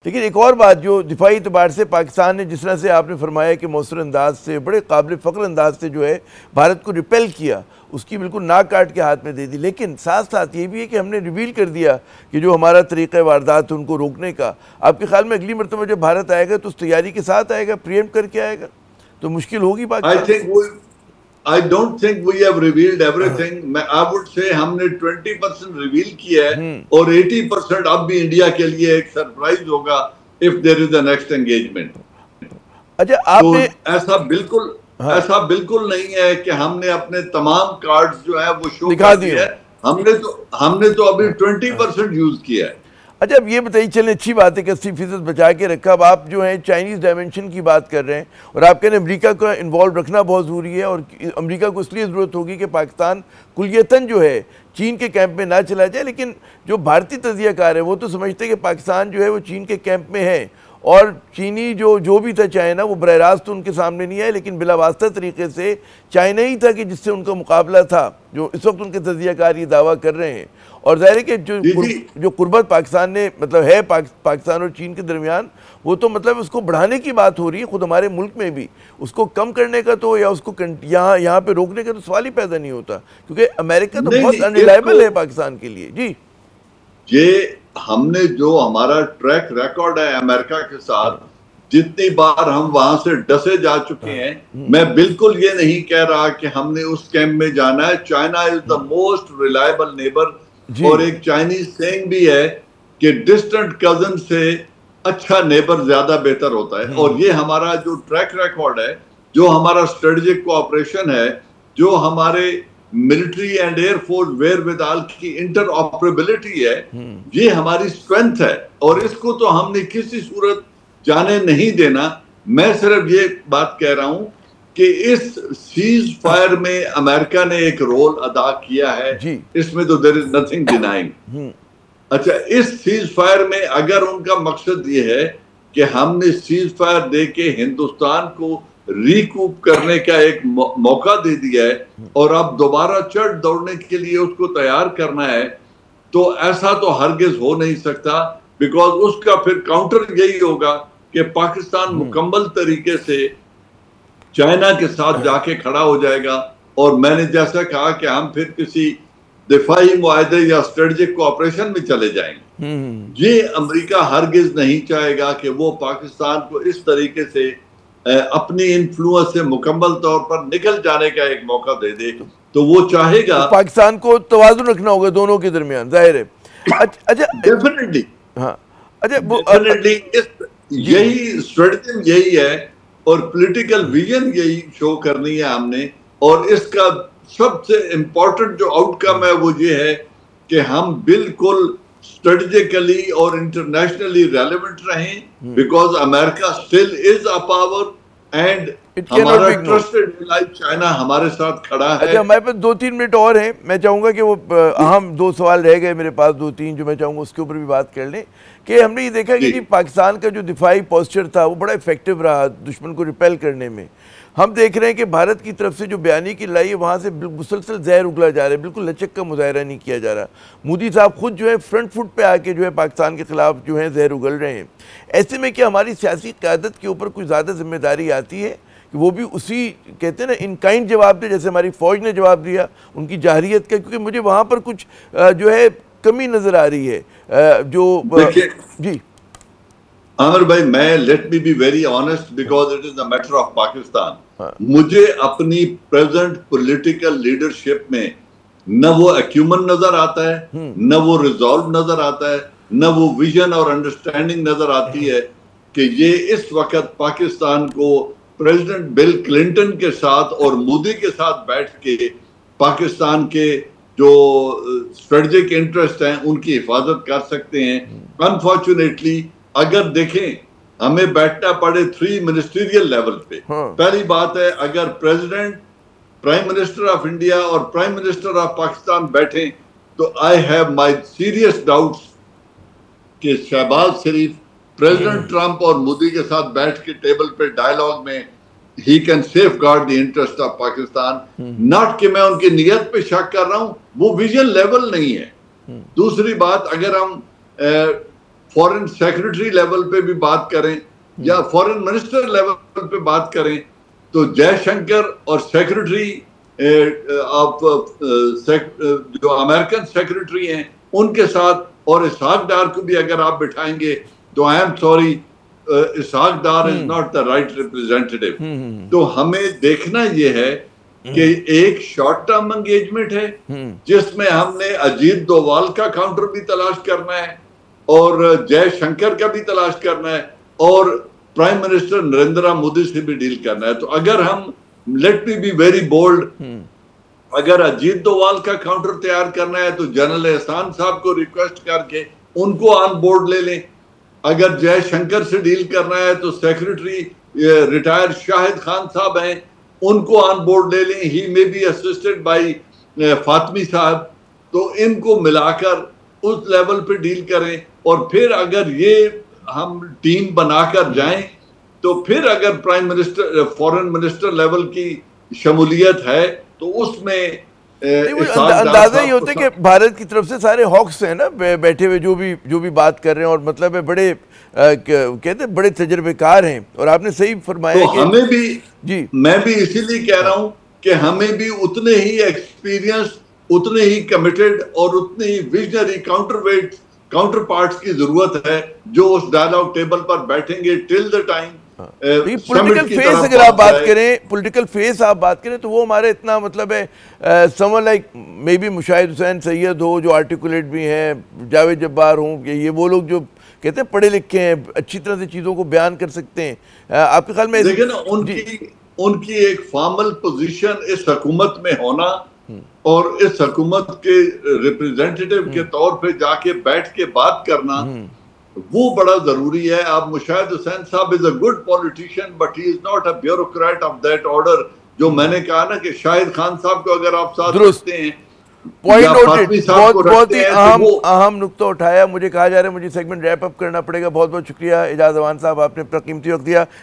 लेकिन एक और बात, जो दिफाई एतबार से पाकिस्तान ने जिस तरह से आपने फरमाया कि मौसर अंदाज से, बड़े काबिल फ़ख्र अंदाज से जो है भारत को रिपेल किया, उसकी बिल्कुल नाक काट के हाथ में दे दी। लेकिन साथ साथ ये भी है कि हमने रिवील कर दिया कि जो हमारा तरीक़ा वारदात है उनको रोकने का, आपके ख्याल में अगली मरतबा जब भारत आएगा तो उस तैयारी के साथ आएगा, प्रिएम्प्ट करके आएगा, तो मुश्किल होगी Pakistan. I don't think we have revealed everything. I would say हमने 20% रिवील किया है और 80% अब भी इंडिया के लिए एक सरप्राइज होगा if there is the next engagement. अच्छा, आपने तो ऐसा बिल्कुल नहीं है कि हमने अपने तमाम कार्ड्स जो है वो शो दिखा दिए हैं। हमने तो अभी 20% यूज किया है। अच्छा, अब ये बताइए, चलें अच्छी बात है कि 80% बचा के रखा। अब आप जो है चाइनीज़ डायमेंशन की बात कर रहे हैं और आप कह रहे हैं अमेरिका का इन्वॉल्व रखना बहुत ज़रूरी है, और अमेरिका को इसलिए ज़रूरत होगी कि पाकिस्तान कुलियतन जो है चीन के कैंप में ना चला जाए। लेकिन जो भारतीय तजियाकार है वो तो समझते हैं कि पाकिस्तान जो है वो चीन के कैंप में है, और चीनी जो भी था चाइना, वो बरह रास्त तो उनके सामने नहीं आया, लेकिन बिलावास्ता तरीके से चाइना ही था कि जिससे उनका मुकाबला था, जो इस वक्त उनके तजियाकार ये दावा कर रहे हैं। और ज़ाहिर है कि जो कुर्बत पाकिस्तान ने मतलब है पाकिस्तान और चीन के दरमियान, वो तो मतलब उसको बढ़ाने की बात हो रही है खुद हमारे मुल्क में भी। उसको कम करने का तो या उसको यहाँ पे रोकने का तो सवाल ही पैदा नहीं होता, क्योंकि अमेरिका तो बहुत अनरिलायबल है पाकिस्तान के लिए। जी, ये हमने जो हमारा ट्रैक रिकॉर्ड है अमेरिका के साथ, जितनी बार हम वहां से डसे जा चुके हैं, मैं बिल्कुल ये नहीं कह रहा कि हमने उस कैंप में जाना है। China is the most reliable neighbour, और एक चाइनीज सेइंग भी है कि डिस्टेंट कजन से अच्छा नेबर ज्यादा बेहतर होता है। और ये हमारा जो ट्रैक रिकॉर्ड है, जो हमारा स्ट्रेटेजिक कोऑपरेशन है, जो हमारे military and air force where Vidal की इंटर ऑपरेबिलिटी है, ये हमारी स्ट्रेंथ है, और इसको तो हमने किसी सूरत जाने नहीं देना। मैं सिर्फ ये बात कह रहा हूं कि इस सीज फायर में अमेरिका ने एक रोल अदा किया है, इसमें तो देयर इज नथिंग डिनाइंग। अच्छा, इस सीज फायर में अगर उनका मकसद ये है कि हमने सीज फायर दे के हिंदुस्तान को रिकूप करने का एक मौका दे दिया है और अब दोबारा चढ़ दौड़ने के लिए उसको तैयार करना है, तो ऐसा तो हरगिज हो नहीं सकता। बिकॉज उसका फिर काउंटर यही होगा कि पाकिस्तान मुकम्मल तरीके से चाइना के साथ जाके खड़ा हो जाएगा, और मैंने जैसा कहा कि हम फिर किसी दिफाई मुआहदे या स्ट्रेटेजिक कोऑपरेशन में चले जाएंगे। ये अमेरिका हरगिज नहीं चाहेगा कि वो पाकिस्तान को इस तरीके से अपनी इन्फ्लुएंस से मुकम्मल तौर पर निकल जाने का एक मौका दे दे। तो वो चाहेगा तो पाकिस्तान को तवाज़ुन रखना होगा दोनों के दरमियान, जाहिर है। अच्छा, डेफिनेटली, हाँ, अच्छा, डेफिनेटली यही स्ट्रेटजी यही है, और पॉलिटिकल विजन यही शो करनी है हमने। और इसका सबसे इंपॉर्टेंट जो आउटकम है वो ये है कि हम बिल्कुल स्ट्रेटेजिकली और इंटरनेशनली रेलेवेंट रहें, because America still is a power and हमारा ट्रस्टेड एलाय चाइना हमारे साथ खड़ा है। अच्छा, हमारे पास 2-3 मिनट और हैं, मैं चाहूँगा कि वो अहम 2 सवाल रह गए मेरे पास, 2-3 जो मैं चाहूँगा उसके ऊपर भी बात कर लें। कि हमने ये देखा कि जी पाकिस्तान का जो दिफाई पोस्चर था वो बड़ा इफेक्टिव रहा दुश्मन को रिपेल करने में। हम देख रहे हैं कि भारत की तरफ से जो बयानी की लड़ाई है वहाँ से मुसलसल जहर उगला जा रहा है, बिल्कुल लचक का मुजाहरा नहीं किया जा रहा। मोदी साहब खुद जो है फ्रंट फुट पे आके जो है पाकिस्तान के खिलाफ जो है जहर उगल रहे हैं। ऐसे में क्या हमारी सियासी क़यादत के ऊपर कुछ ज़्यादा जिम्मेदारी आती है कि वो भी उसी कहते हैं ना इन काइंड जवाब दे, जैसे हमारी फ़ौज ने जवाब दिया उनकी जाहिरियत का? क्योंकि मुझे वहाँ पर कुछ जो है कमी नज़र आ रही है। जी आमिर भाई, मैं late me be very honest because it is a matter of Pakistan. मुझे अपनी प्रेजेंट पॉलिटिकल लीडरशिप में न वो एक्यूमन नजर आता है, न वो रिजॉल्व नजर आता है, न वो विजन और अंडरस्टैंडिंग नजर आती है कि ये इस वक्त पाकिस्तान को प्रेसिडेंट बिल क्लिंटन के साथ और मोदी के साथ बैठ के पाकिस्तान के जो स्ट्रेटेजिक इंटरेस्ट हैं उनकी हिफाजत कर सकते हैं। अनफॉर्चुनेटली अगर देखें हमें बैठना पड़े 3 मिनिस्ट्रियल लेवल पे। पहली बात है, अगर president, prime minister of India और प्राइम मिनिस्टर ऑफ पाकिस्तान बैठे तो I have my serious doubts कि शहबाज शरीफ प्रेसिडेंट ट्रंप और मोदी के साथ बैठ के टेबल पे डायलॉग में he can safeguard the interest of Pakistan. Not कि मैं उनकी नियत पे शक कर रहा हूं, वो विजन लेवल नहीं है। दूसरी बात, अगर हम फॉरेन सेक्रेटरी लेवल पे भी बात करें या फॉरेन मिनिस्टर लेवल पे बात करें, तो जयशंकर और सेक्रेटरी ऑफ जो अमेरिकन सेक्रेटरी हैं उनके साथ, और इसहाक डार को भी अगर आप बिठाएंगे तो I am sorry, Ishaq Dar is not the right representative. तो हमें देखना यह है कि एक शॉर्ट टर्म एंगेजमेंट है जिसमें हमने अजीत डोवाल का काउंटर भी तलाश करना है और जयशंकर का भी तलाश करना है और प्राइम मिनिस्टर नरेंद्र मोदी से भी डील करना है। तो अगर हम, let me be very bold, अगर अजीत डोवाल का काउंटर तैयार करना है तो जनरल एहसान साहब को रिक्वेस्ट करके उनको ऑन बोर्ड ले लें। अगर जयशंकर से डील करना है तो सेक्रेटरी रिटायर्ड शाहिद खान साहब हैं, उनको ऑन बोर्ड ले लें। He may be assisted by Fatmi साहब। तो इनको मिलाकर उस लेवल पे डील करें और फिर अगर ये हम टीम बनाकर जाएं तो फिर अगर prime minister foreign minister level की शमूलियत है तो उसमें अंदाजा ये होता है कि भारत की तरफ से सारे हॉक्स हैं ना बैठे हुए जो भी बात कर रहे हैं, और मतलब है बड़े कहते हैं बड़े तजर्बेकार हैं। और आपने सही फरमाया तो कि हमें भी जी, मैं भी इसीलिए कह रहा हूं कि हमें भी उतने ही एक्सपीरियंस, उतने ही कमिटेड और उतने ही विजनरी काउंटर पार्ट्स की जरूरत है जो उस डायलॉग टेबल पर बैठेंगे till the time. Political face अगर आप बात करें, पॉलिटिकल फेस आप बात करें तो वो हमारे इतना मतलब है someone like may be Mushahid Hussain Syed हो जो आर्टिकुलेट भी हैं, जावेद जब्बार हों, ये वो लोग जो कहते हैं पढ़े लिखे हैं, अच्छी तरह से चीज़ों को बयान कर सकते हैं। आपके ख्याल में देखिए ना उनकी एक फॉर्मल पोजीशन इस हुकूमत में होना और इस हुकूमत के रिप्रेजेंटेटिव के तौर पे जाके बैठ के बात करना वो बड़ा जरूरी है। आप मुशाहिद हुसैन साहब is a good politician but he is not a bureaucrat of that order. जो मैंने कहा ना कि शाहिद खान साहब को अगर आप साथ रखते हैं, पॉइंट नोटेड, बहुत ही अहम नुक्ता उठाया। मुझे कहा जा रहा है मुझे सेगमेंट रैप अप करना पड़ेगा। बहुत बहुत शुक्रिया एजाज अवान साहब, आपने अपना कीमती वक्त दिया।